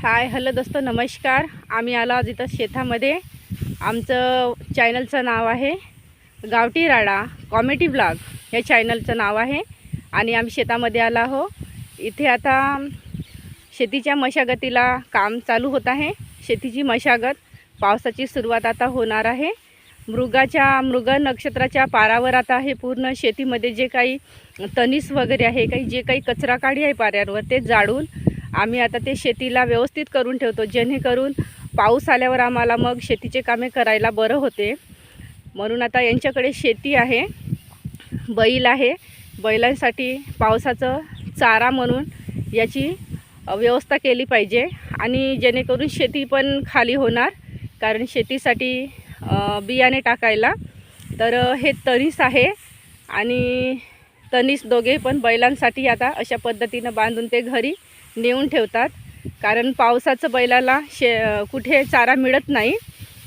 Hi hello दोस्तों नमस्कार। आम्ही आलो आज इथं शेतामध्ये। आमचं चॅनलचं नाव आहे गावठी राडा कॉमेडी ब्लॉग या चॅनलचं नाव आहे आणि आम्ही शेतामध्ये आलो आहो। इथे आता शेतीच्या मशागतीला काम चालू होत आहे। शेतीची मशागत पावसाची सुरुवात आता होणार आहे। मृग नक्षत्राच्या पारावर आता हे पूर्ण शेतीमध्ये जे काही तणीस वगैरे आहे जे काही कचरा काढी आहे पाऱ्यांवर ते जाळून आम्ही आता ते शेतीला व्यवस्थित करून ठेवतो, जेणेकरून पाऊस आल्यावर आम्हाला मग शेतीचे कामे करायला बरं होते। म्हणून आता यांच्याकडे शेती आहे, बैल आहे, बैलांसाठी पावसाचं चारा म्हणून याची व्यवस्था केली पाहिजे आणि जेणेकरून शेती पण खाली होणार। कारण शेतीसाठी बियाणे टाकायला तर हे तणीस आहे आणि तणीस दोघे पण बैलांसाठी आता अशा पद्धतीनं बांधून ते घरी नेऊन ठेवतात। कारण पावसाचं बैलाला कुठे चारा मिळत नाही,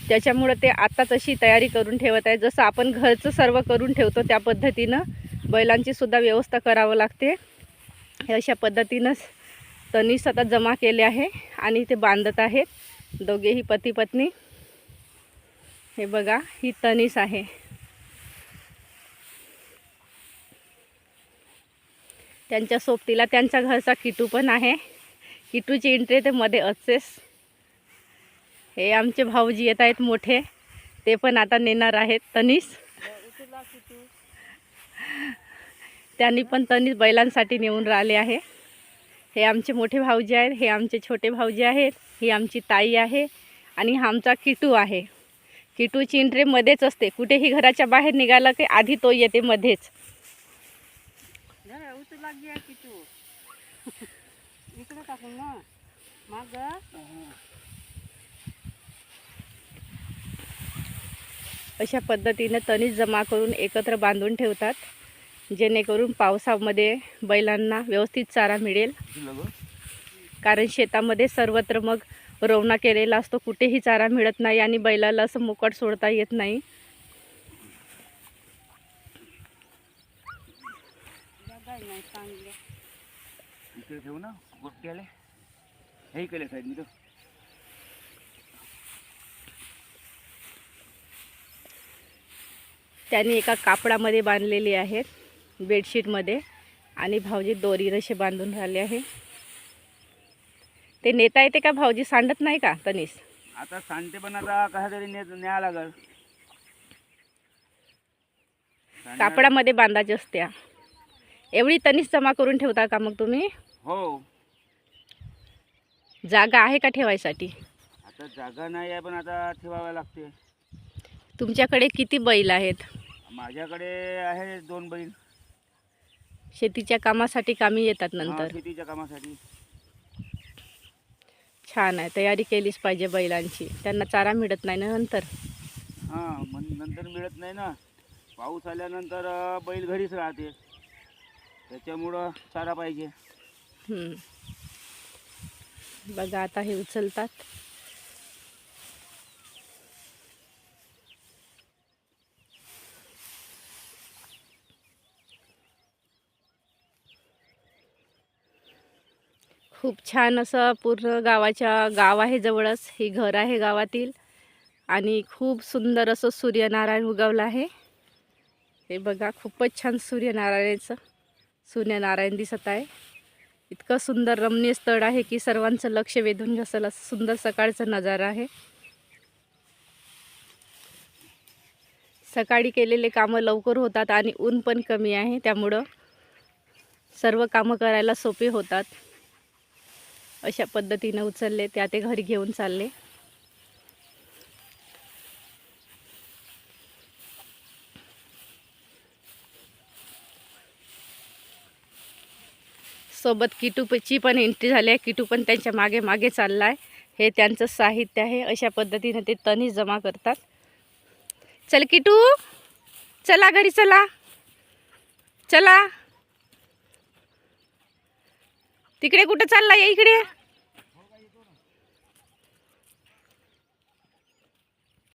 त्याच्यामुळे ते आत्ताच अशी तयारी करून ठेवत आहे। जसं आपण घरचं सर्व करून ठेवतो त्या पद्धतीनं बैलांची सुद्धा व्यवस्था करावं लागते। अशा पद्धतीनंच तणीस आता जमा केले आहे आणि ते बांधत आहेत दोघेही पती पत्नी। हे बघा, ही तणीस आहे। त्यांच्या सोबतीला त्यांच्या घरचा किटू पण आहे। किटूची एंट्री ते मध्ये असतेच। हे आमचे भाऊजी येत आहेत मोठे, ते पण आता नेणार आहेत तणीस। त्यांनी पण तणीस बैलांसाठी नेऊन राहिले आहे। हे आमचे मोठे भाऊजी आहेत, हे आमचे छोटे भाऊजी आहेत, ही आमची ताई आहे आणि हा आमचा किटू आहे। किटूची एंट्री मध्येच असते, कुठेही घराच्या बाहेर निघाला की आधी तो येते मध्येच। अशा पद्धतीने तणीस जमा करून एकत्र बांधून ठेवतात, जेणेकरून पावसामध्ये बैलांना व्यवस्थित चारा मिळेल। कारण शेतामध्ये सर्वत्र मग रवणा केलेला असतो, कुठेही चारा मिळत नाही आणि बैलाला असं मोकट सोडता येत नाही। त्यांनी एका कापडामध्ये बांधलेली आहेत, बेडशीटमध्ये, आणि भाऊजी दोरी रशे बांधून राहिले आहे। ते नेता येते का भाऊजी? सांडत नाही का तणीस? आता सांडते पण आता कसा तरी न्याय लागल। कापडामध्ये बांधायची असते। एवढी तणीस जमा करून ठेवता का मग तुम्ही? हो। जागा आहे का ठेवायसाठी? आता जागा नाही आहे पण आता ठेवावं लागते। तुमच्याकडे किती बैल आहेत? माझ्याकडे आहे 2 बैल। शेतीच्या कामासाठी कामी येतात नंतर? शेतीच्या कामासाठी। छान आहे, तयारी केलीच पाहिजे बैलांची, त्यांना चारा मिळत नाही ना नंतर। नंतर मिळत नाही ना, पाऊस आल्यानंतर बैल घरीच राहते, त्याच्यामुळं चारा पाहिजे। बघा आता हे उचलतात। खूप छान असं पूर्ण गाव आहे, जवळच हे घर आहे गावातील, आणि खूप सुंदर असं सूर्यनारायण उगवलं आहे। हे बघा, खूपच छान सूर्यनारायण दिसत आहे। इतकं सुंदर रमणीय स्थळ आहे की सर्वांचं लक्ष वेधून घेईल असं सुंदर सकाळचा नजारा आहे। सकाळी केलेले कामं लवकर होतात आणि ऊन पण कमी आहे, त्यामुळं सर्व कामं करायला सोपे होतात। अशा पद्धतीने उचलले ते घरी घेऊन चालले। सोबत किटूची पण एंट्री झाली आहे, किटू पण त्यांच्या मागे मागे चालला आहे। हे त्यांचं साहित्य आहे। अशा पद्धतीने ते तणीस जमा करतात। चल किटू, चला घरी, चला चला। तिकडे कुठं चालला? या इकडे।